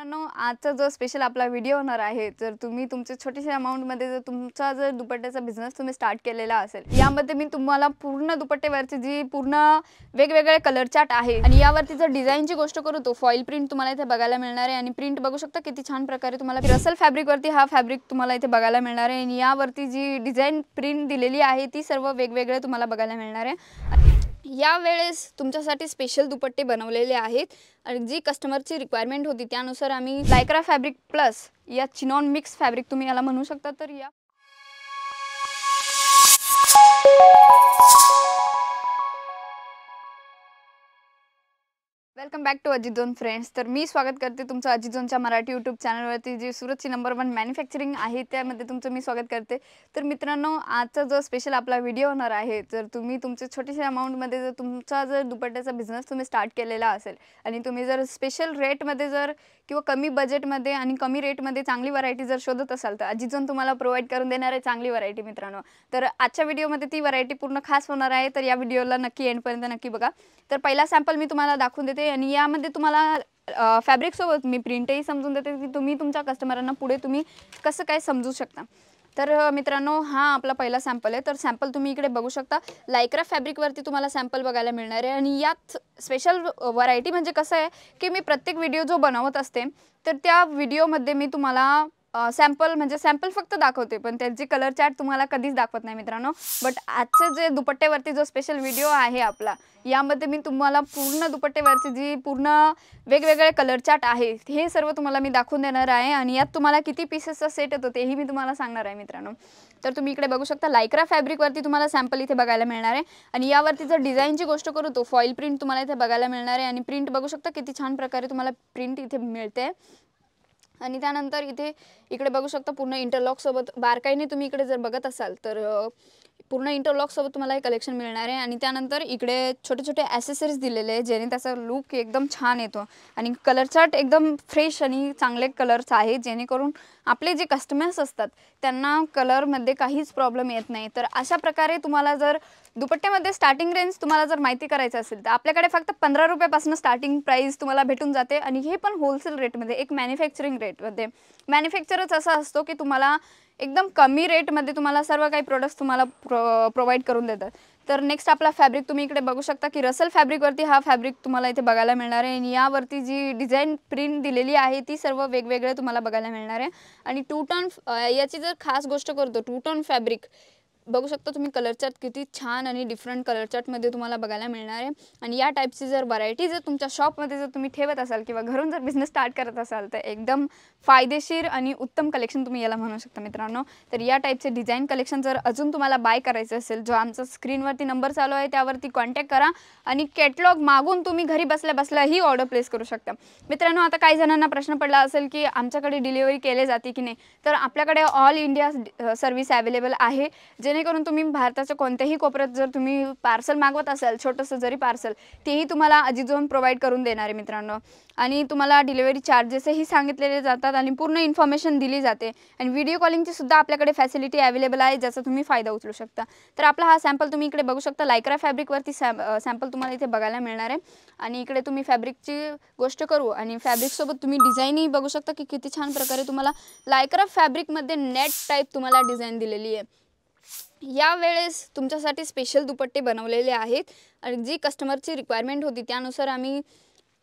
मित्रांनो, आजचा जो स्पेशल आपला व्हिडिओ होणार आहे, जर तुम्ही तुमचे छोटेशा अमाउंटमध्ये जर तुमचा दुपट्ट्याचा बिझनेस तुम्ही स्टार्ट केलेला असेल, यामध्ये मी तुम्हाला पूर्ण दुपट्टेवरची जी पूर्ण वेगवेगळे कलर चार्ट आहे आणि यावरती जर डिझाईनची गोष्ट करू तो फॉईल प्रिंट तुम्हाला इथे बघायला मिळणार आहे. आणि प्रिंट बघू शकता किती छान प्रकारे तुम्हाला रसल फॅब्रिकवरती हा फॅब्रिक तुम्हाला इथे बघायला मिळणार आहे. आणि यावरती जी डिझाईन प्रिंट दिलेली आहे ती सर्व वेगवेगळे तुम्हाला बघायला मिळणार आहे. या वेळेस तुमच्यासाठी स्पेशल दुपट्टे बनवलेले आहेत आणि जी कस्टमरची रिक्वायरमेंट होती त्यानुसार आम्ही लायक्रा फॅब्रिक प्लस या चिनॉन मिक्स फॅब्रिक तुम्ही याला म्हणू शकता. तर या welcome back to Ajit Zone friends. तर मी स्वागत करते तुमचं अजित झोनच्या मराठी यूट्यूब चॅनलवरती, जी सुरतची नंबर 1 मॅन्युफॅक्चरिंग आहे त्यामध्ये तुमचं मी स्वागत करते. तर मित्रांनो, आजचा जो स्पेशल आपला व्हिडिओ होणार आहे, जर तुम्ही तुमचे छोटेशा अमाऊंटमध्ये जर तुमचा दुपट्ट्याचा बिझनेस तुम्ही स्टार्ट केलेला असेल आणि तुम्ही जर स्पेशल रेटमध्ये जर किंवा कमी बजेटमध्ये आणि कमी रेटमध्ये चांगली व्हरायटी जर शोधत असाल तर अजित झोन तुम्हाला प्रोव्हाइड करून देणार आहे चांगली व्हरायटी मित्रांनो. तर आजच्या व्हिडिओमध्ये ती व्हरायटी पूर्ण खास होणार आहे, तर या व्हिडिओला नक्की एंडपर्यंत नक्की बघा. तर पहिला सॅम्पल मी तुम्हाला दाखवून देते आणि यामध्ये तुम्हाला फॅब्रिक सोबत मी प्रिंटही समजून देते की तुम्ही तुमच्या कस्टमरांना पुढे तुम्ही कसं काय समजू शकता. तर मित्रांनो, हा आपला पहिला सॅम्पल आहे. तर सॅम्पल तुम्ही इकडे बघू शकता, लायक्रा फॅब्रिकवरती तुम्हाला सॅम्पल बघायला मिळणार आहे. आणि यात स्पेशल व्हरायटी म्हणजे कसं आहे की मी प्रत्येक व्हिडिओ जो बनवत असते तर त्या व्हिडिओमध्ये मी तुम्हाला सॅम्पल फक्त दाखवते, पण त्यांची कलर चार्ट तुम्हाला कधीच दाखवत नाही मित्रांनो. बट आजचे जे दुपट्टेवरती जो स्पेशल व्हिडिओ आहे आपला, यामध्ये मी तुम्हाला पूर्ण दुपट्टेवरची जी पूर्ण वेगवेगळे कलर चार्ट आहे हे सर्व तुम्हाला मी दाखवून देणार आहे. आणि यात तुम्हाला किती पीसेसचा सेट येतो तेही मी तुम्हाला सांगणार आहे मित्रांनो. तर तुम्ही इकडे बघू शकता, लायक्रा फॅब्रिकवरती तुम्हाला सॅम्पल इथे बघायला मिळणार आहे. आणि यावरती जर डिझाईनची गोष्ट करू तो फॉईल प्रिंट तुम्हाला इथे बघायला मिळणार आहे. आणि प्रिंट बघू शकता किती छान प्रकारे तुम्हाला प्रिंट इथे मिळते. आणि त्यानंतर इकडे बघू शकता पूर्ण इंटरलॉक सोबत बारकाईने तुम्ही इकडे जर बघत असाल तर पूर्ण इंटरलॉक सोबत तुम्हाला हे कलेक्शन मिळणार आहे. आणि त्यानंतर इकडे छोटे छोटे ॲसेसरीज दिलेले आहे जेणे त्याचा लुक एकदम छान येतो. आणि कलर चार्ट एकदम फ्रेश आणि चांगले कलर्स आहेत जेणेकरून आपले जे कस्टमर्स असतात त्यांना कलरमध्ये काहीच प्रॉब्लेम येत नाही. तर अशा प्रकारे तुम्हाला जर दुपट्ट्यामध्ये स्टार्टिंग रेंज तुम्हाला जर माहिती करायचं असेल तर आपल्याकडे फक्त 15 रुपयापासून स्टार्टिंग प्राईस तुम्हाला भेटून जाते. आणि हे पण होलसेल रेटमध्ये, एक मॅन्युफॅक्चरिंग रेटमध्ये. मॅन्युफॅक्चरच असा असतो की तुम्हाला एकदम कमी रेटमध्ये तुम्हाला सर्व काही प्रोडक्ट्स तुम्हाला प्रोव्हाइड करून देतात. तर नेक्स्ट आपला फॅब्रिक तुम्ही इकडे बघू शकता की रसल फॅब्रिकवरती हा फॅब्रिक तुम्हाला इथे बघायला मिळणार आहे. आणि यावरती जी डिझाईन प्रिंट दिलेली आहे ती सर्व वेगवेगळे तुम्हाला बघायला मिळणार आहे. आणि टू टोन याची जर खास गोष्ट करतो, टू टोन फॅब्रिक बघू शकता तुम्ही, कलर चार्ट किती छान आणि डिफरंट कलर चार्टमध्ये तुम्हाला बघायला मिळणार आहे. आणि या टाईपची जर व्हरायटी जर तुमच्या शॉपमध्ये जर तुम्ही ठेवत असाल किंवा घरून जर बिझनेस स्टार्ट करत असाल तर एकदम फायदेशीर आणि उत्तम कलेक्शन तुम्ही याला म्हणू शकता मित्रांनो. तर या टाईपचे डिझाईन कलेक्शन जर अजून तुम्हाला बाय करायचं असेल, जो आमचा स्क्रीनवरती नंबर चालू आहे त्यावरती कॉन्टॅक्ट करा आणि कॅटलॉग मागून तुम्ही घरी बसल्या बसल्या ही ऑर्डर प्लेस करू शकता मित्रांनो. आता काही जणांना प्रश्न पडला असेल की आमच्याकडे डिलिव्हरी केले जाते की नाही, तर आपल्याकडे ऑल इंडिया सर्व्हिस अवेलेबल आहे. जेणेकरून तुम्ही भारताच्या कोणत्याही कोपऱ्यात जर तुम्ही पार्सल मागवत असाल, छोटंसं जरी पार्सल, तेही तुम्हाला अजित झोन प्रोव्हाइड करून देणार आहे मित्रांनो. आणि तुम्हाला डिलिव्हरी चार्जेसही सांगितलेले जातात आणि पूर्ण इन्फॉर्मेशन दिली जाते. आणि व्हिडिओ कॉलिंगची सुद्धा आपल्याकडे फॅसिलिटी अवेलेबल आहे ज्याचा तुम्ही फायदा उचलू शकता. तर आपला हा सॅम्पल तुम्ही इकडे बघू शकता, लायक्रा फॅब्रिकवरती सॅम्पल तुम्हाला इथे बघायला मिळणार आहे. आणि इकडे तुम्ही फॅब्रिकची गोष्ट करू आणि फॅब्रिकसोबत तुम्ही डिझाईनही बघू शकता की किती छान प्रकारे तुम्हाला लायक्रा फॅब्रिकमध्ये नेट टाईप तुम्हाला डिझाईन दिलेली आहे. या वेळेस तुमच्यासाठी स्पेशल दुपट्टे बनवलेले आहेत आणि जी कस्टमरची रिक्वायरमेंट होती त्यानुसार आम्ही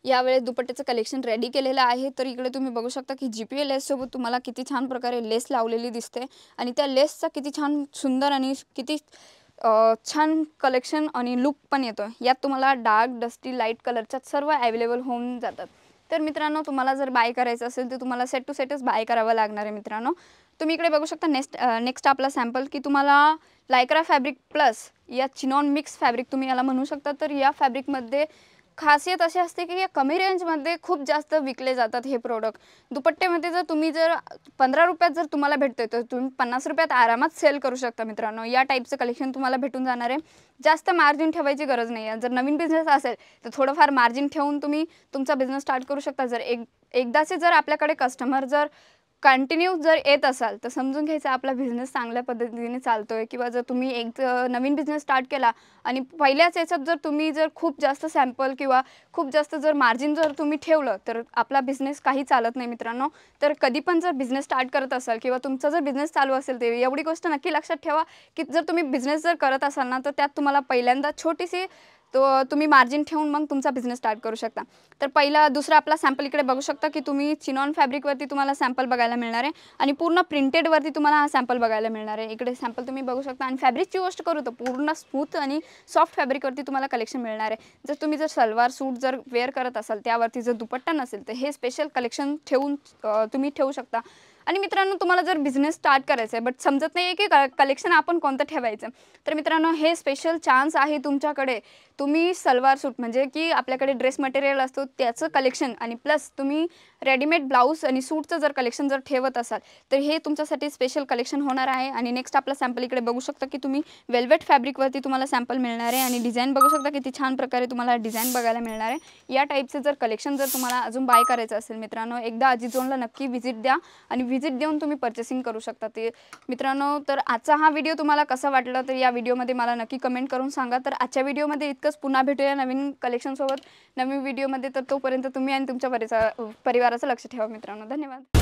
यावेळेस दुपट्ट्याचं कलेक्शन रेडी केलेलं आहे. तर इकडे तुम्ही बघू शकता की GPA लेससोबत तुम्हाला किती छान प्रकारे लेस लावलेली दिसते. आणि त्या लेसचा किती छान सुंदर आणि किती छान कलेक्शन आणि लुक पण येतो. यात तुम्हाला डार्क, डस्टी, लाईट कलरच्या सर्व अवेलेबल होऊन जातात. तर मित्रांनो, तुम्हाला जर बाय करायचं असेल तर तुम्हाला सेट टू सेटच बाय करावं लागणार आहे मित्रांनो. तुम्ही इकडे बघू शकता नेक्स्ट आपला सॅम्पल की तुम्हाला लायक्रा फॅब्रिक प्लस या चिनॉन मिक्स फॅब्रिक तुम्ही याला म्हणू शकता. तर या फॅब्रिकमध्ये खासियत अशी असते की कमी रेंजमध्ये खूप जास्त विकले जातात हे प्रोडक्ट. दुपट्ट्यामध्ये जर तुम्ही 15 रुपयात जर तुम्हाला भेटतोय तर तुम्ही 50 रुपयात आरामात सेल करू शकता मित्रांनो. या टाईपचं कलेक्शन तुम्हाला भेटून जाणार आहे. जास्त मार्जिन ठेवायची गरज नाही आहे. जर नवीन बिझनेस असेल तर थोडंफार मार्जिन ठेवून तुम्ही तुमचा बिझनेस स्टार्ट करू शकता. जर एकदाचे जर आपल्याकडे कस्टमर जर कंटिन्यू जर येत असाल तर समजून घ्यायचं आपला बिझनेस चांगल्या पद्धतीने चालतोय, किंवा जर तुम्ही एक नवीन बिझनेस स्टार्ट केला आणि पहिल्याच याच्यात जर तुम्ही जर खूप जास्त सॅम्पल किंवा खूप जास्त जर मार्जिन जर तुम्ही ठेवलं तर आपला बिझनेस काही चालत नाही मित्रांनो. तर कधी पण जर बिझनेस स्टार्ट करत असाल किंवा तुमचा जर बिझनेस चालू असेल, ते एवढी गोष्ट नक्की लक्षात ठेवा की जर तुम्ही बिझनेस जर करत असाल ना, तर त्यात तुम्हाला पहिल्यांदा छोटीशी तो तुम्ही मार्जिन ठेवून मग तुमचा बिझनेस स्टार्ट करू शकता. तर पहिला दुसरा आपला सॅम्पल इकडे बघू शकता की तुम्ही चिनॉन फॅब्रिकवरती तुम्हाला सॅम्पल बघायला मिळणार आहे आणि पूर्ण प्रिंटेडवरती तुम्हाला हा सॅम्पल बघायला मिळणार आहे. इकडे सॅम्पल तुम्ही बघू शकता. आणि फॅब्रिकची गोष्ट करू तर पूर्ण स्मूथ आणि सॉफ्ट फॅब्रिकवरती तुम्हाला कलेक्शन मिळणार आहे. जर तुम्ही जर सलवार सूट जर वेअर करत असाल, त्यावरती जर दुपट्टा नसेल तर हे स्पेशल कलेक्शन ठेवून तुम्ही ठेवू शकता. आणि मित्रांनो, तुम्हाला जर बिझनेस स्टार्ट करायचा आहे बट समजत नाही आहे की कलेक्शन आपण कोणतं ठेवायचं, तर मित्रांनो हे स्पेशल चान्स आहे तुमच्याकडे. तुम्ही सलवार सूट म्हणजे की आपल्याकडे ड्रेस मटेरियल असतो त्याचं कलेक्शन आणि प्लस तुम्ही रेडीमेड ब्लाऊज आणि सूटचं जर कलेक्शन जर ठेवत असाल तर हे तुमच्यासाठी स्पेशल कलेक्शन होणार आहे. आणि नेक्स्ट आपला सॅम्पल इकडे बघू शकता की तुम्ही वेल्वेट फॅब्रिकवरती तुम्हाला सॅम्पल मिळणार आहे आणि डिझाईन बघू शकता किती छान प्रकारे तुम्हाला डिझाईन बघायला मिळणार आहे. या टाईपचं जर कलेक्शन जर तुम्हाला अजून बाय करायचं असेल मित्रांनो, एकदा अजित झोनला नक्की व्हिजिट द्या आणि व्हिजिट देऊन तुम्ही पर्चेसिंग करू शकता. ते मित्रांनो, तर आजचा हा व्हिडिओ तुम्हाला कसा वाटला तर या व्हिडिओमध्ये मला नक्की कमेंट करून सांगा. तर आजच्या व्हिडिओमध्ये इतकंच. पुन्हा भेटूया नवीन कलेक्शनसोबत नवीन व्हिडिओमध्ये. तर तोपर्यंत तुम्ही आणि तुमच्या परिवाराचं लक्ष ठेवा मित्रांनो. धन्यवाद.